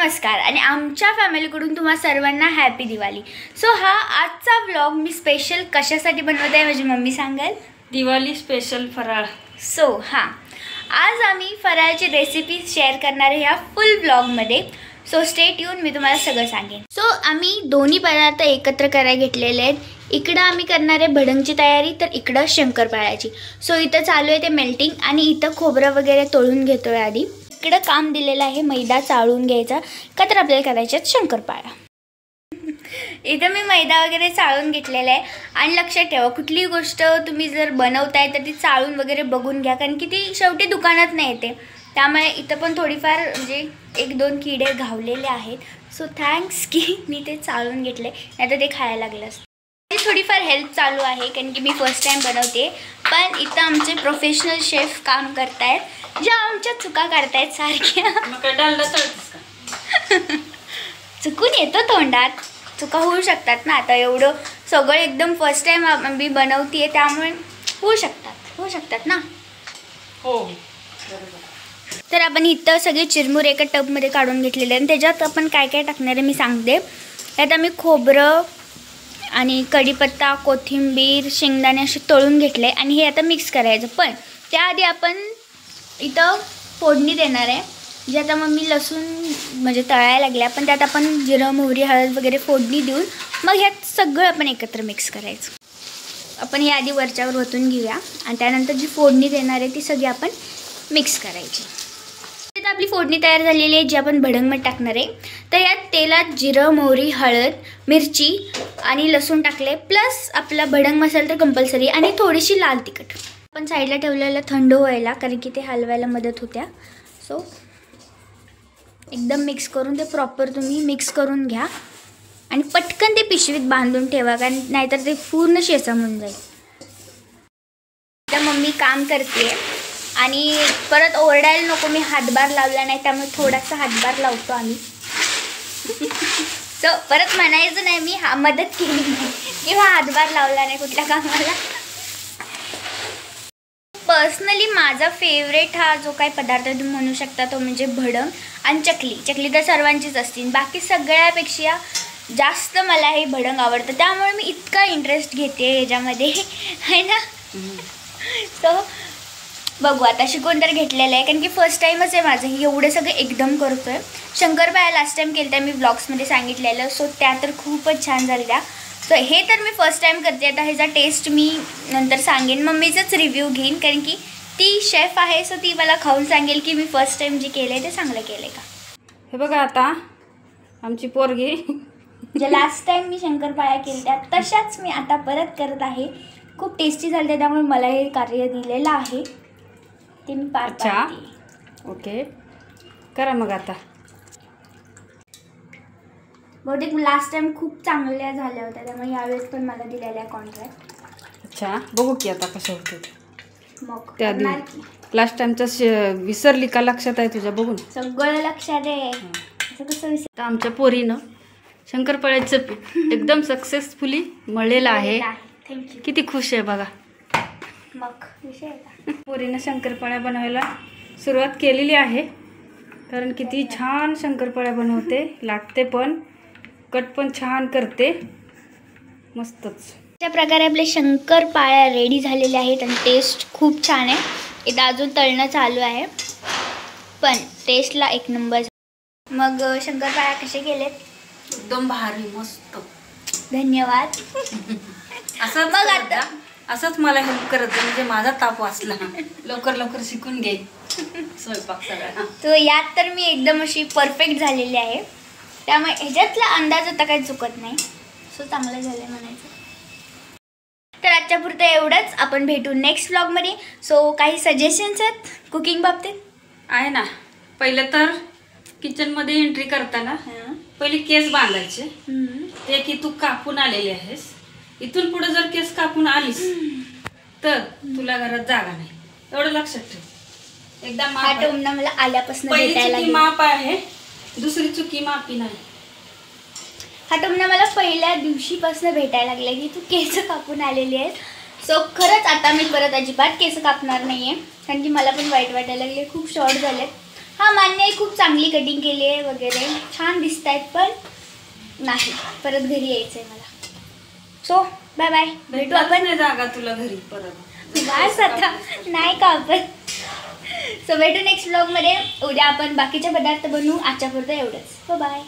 नमस्कार आणि आमच्या फॅमिलीकडून तुम्हा सर्वांना हॅपी दिवाळी। सो हा आजचा व्लॉग मी स्पेशल कशासाठी बनवत आहे माझी मम्मी सांगेल। दिवाळी स्पेशल फराळ। सो आज आम्ही फराळाची रेसिपी शेअर करणार आहे या फुल व्लॉगमध्ये। सो स्टे ट्यून, मी तुम्हाला सगळं सांगेन। सो आम्ही दोन्ही पदार्थ एकत्र करायला घेतलेले आहेत। इकडे आम्ही करणार आहे भडंगची तयारी, तर इकडे शंकरपाळ्याची। सो इथं चालू आहे ते मेल्टिंग आणि इथं खोबरं वगैरे तळून घेतोय आधी। इकडे काम दिलेलं आहे मैदा चाळून घ्यायचा, का तर आपल्याला करायचे आहेत शंकरपाळ्या। इथं मी मैदा वगैरे चाळून घेतलेला आहे। आणि लक्षात ठेवा, कुठलीही गोष्ट तुम्ही जर बनवताय तर ती चाळून वगैरे बघून घ्या, कारण की ती शेवटी दुकानात नाही येते। त्यामुळे इथं पण थोडीफार म्हणजे एक दोन किडे घावलेले आहेत। सो थँक्स की मी ते चाळून घेतले, नाहीतर ते खायला लागलं असतं। थोडीफार हेल्प चालू आहे, कारण की मी फर्स्ट टाइम बनवते। पण इथं आमचे प्रोफेशनल शेफ काम करतायत, ज्या आमच्या चुका करतायत सारख्या। चुकून येतो तोंडात, चुका होऊ शकतात ना। आता एवढं सगळं एकदम फर्स्ट टाइम मी बनवते, त्यामुळे होऊ शकतात ना। हो, तर आपण इथं सगळे चिरमुरे एका टबमध्ये काढून घेतलेले आणि त्याच्यात आपण काय काय टाकणार आहे मी सांगते। त्यात आम्ही खोबरं आणि कढीपत्ता, कोथिंबीर, शेंगदाणे असे तळून घेतले आणि हे आता मिक्स करायचं। पण त्याआधी आपण इथं फोडणी देणार आहे, जे आता मम्मी लसूण म्हणजे तळायला लागल्या, पण त्यात आपण जिरं, मोहरी, हळद वगैरे फोडणी देऊन मग ह्यात सगळं आपण एकत्र मिक्स करायचं। आपण हे आधी वरच्यावर ओतून घेऊया आणि त्यानंतर जी फोडणी देणार आहे ती सगळी आपण मिक्स करायची। आता आपली फोडणी तयार झालेली आहे, जी आपण भडंगमध्ये टाकणार आहे। तर यात तेलात जिरं, मोहरी, हळद, मिरची आणि लसूण टाकले, प्लस आपला भडंग मसाला तर कंपल्सरी, आणि थोडीशी लाल तिखट आपण साईडला ठेवलेलं थंड व्हायला, कारण की ते हलवायला मदत होत्या। सो एकदम मिक्स करून ते प्रॉपर तुम्ही मिक्स करून घ्या आणि पटकन ते पिशवीत बांधून ठेवा, कारण नाहीतर ते पूर्ण शेसामून जाईल। त्या मम्मी काम करते आणि परत ओरडायला नको मी हातभार लावला नाही, त्यामुळे थोडासा हातभार लावतो आम्ही। सो परत म्हणायचं नाही मी मदत केली नाही किंवा हातभार लावला नाही कुठल्या कामाला। पर्सनली माझा फेवरेट हा जो काही पदार्थ तुम्ही म्हणू शकता तो म्हणजे भडंग आणि चकली। चकली तर सर्वांचीच असतील, बाकी सगळ्यापेक्षा जास्त मला हे भडंग आवडतं, त्यामुळे मी इतका इंटरेस्ट घेते ह्याच्यामध्ये, है ना। सो बघू आता शिकून तर घेतलेलं आहे, कारण की फर्स्ट टाईमच आहे माझं एवढं सगळं एकदम करतोय। शंकरपाळ्या लास्ट टाईम केलं त्या मी ब्लॉग्समध्ये सांगितलेलं, सो त्या तर खूपच छान झाल्या। सो हे तर मी फर्स्ट टाईम करते। आता ह्याचा टेस्ट मी नंतर सांगेन, मम्मीचाच रिव्ह्यू घेईन, कारण की ती शेफ आहे, सो ती मला खाऊन सांगेल की मी फर्स्ट टाईम जे केलं आहे ते चांगलं केलं आहे का। हे बघा आता आमची पोरगी जे लास्ट टाईम मी शंकरपाळ्या केल्या तशाच मी आता परत करत आहे। खूप टेस्टी झाले, त्यामुळे मला हे कार्य दिलेलं आहे ते मी पार पाडते। ओके, करा मग आता। बहुतेक लास्ट टाइम खूप चांगल्या झाल्या होत्या, त्यामुळे यावेळेस पण मला दिलेला आहे कॉन्ट्रॅक्ट। अच्छा, बघू की आता कसं होतं। मग त्या लास्ट टाइमचं विसरली का? लक्षात आहे तुझ्या? बघून सगळं लक्षात आहे, असं कसं विसर। तर आमच्या पोरीनं शंकरपाळ्याचं पीठ एकदम सक्सेसफुली मळलेलं आहे। थँक्यू। किती खुश आहे बघा। मग विषय आहे, पोरीनं शंकरपाळ्या बनवायला सुरुवात केलेली आहे, कारण किती छान शंकरपाळ्या बनवते, लागते पण, कट पण छान करते, मस्तच। अशा प्रकारे आपले शंकरपाळ्या रेडी झालेले आहेत आणि टेस्ट खूप छान आहे। इथं अजून तळणं चालू आहे, पण टेस्टला एक नंबर। मग शंकरपाळ्या कसे केलेत? एकदम भारी, मस्त, धन्यवाद। असं मग आता असंच मला हेल्प करत जा, म्हणजे माझा ताप वाचला, लवकर लवकर शिकून घे स्वयंपाक सगळा। तो यात तर मी एकदम अशी परफेक्ट झालेली आहे, त्यामुळे ह्याच्यातला अंदाज आता काही चुकत नाही। सो चांगलं झालं म्हणायचं। तर आजच्या पुरतं एवढंच, आपण भेटू नेक्स्ट व्लॉगमध्ये। सो काही सजेशन्स आहेत कुकिंग बाबतीत? आहे ना। पहिलं तर किचनमध्ये एंट्री करताना पहिले केस बांधायचे, ते की तू कापून आलेली आहेस, इथून पुढे जर केस कापून आलीस तर तुला घरात जागा नाही, एवढं लक्षात ठेव। एकदा माप मला आल्यापासून पहिली माप आहे, दुसरी चुकी मापी नाही। हा टोमणा मला पहिल्या दिवशीपासून भेटायला लागला की तू केस कापून आलेली आहेस। सो खरंच आता मी परत अजिबात केस कापणार नाहीये, कारण की मला पण वाईट वाटायला लागले, खूप शॉर्ट झालेत। हा मान्य आहे, खूप चांगली कटिंग केली आहे वगैरे, छान दिसत आहेत, पण नाही परत घरी यायचं आहे मला. सो बाय बाय, भेटू आपण. नाही जागा तुला घरी परत बस आता नाही का आपण. सो भेटू नेक्स्ट व्लॉगमध्ये. उद्या आपण बाकीचे पदार्थ बनवू, आजच्या पुरतं एवढंच. बाय.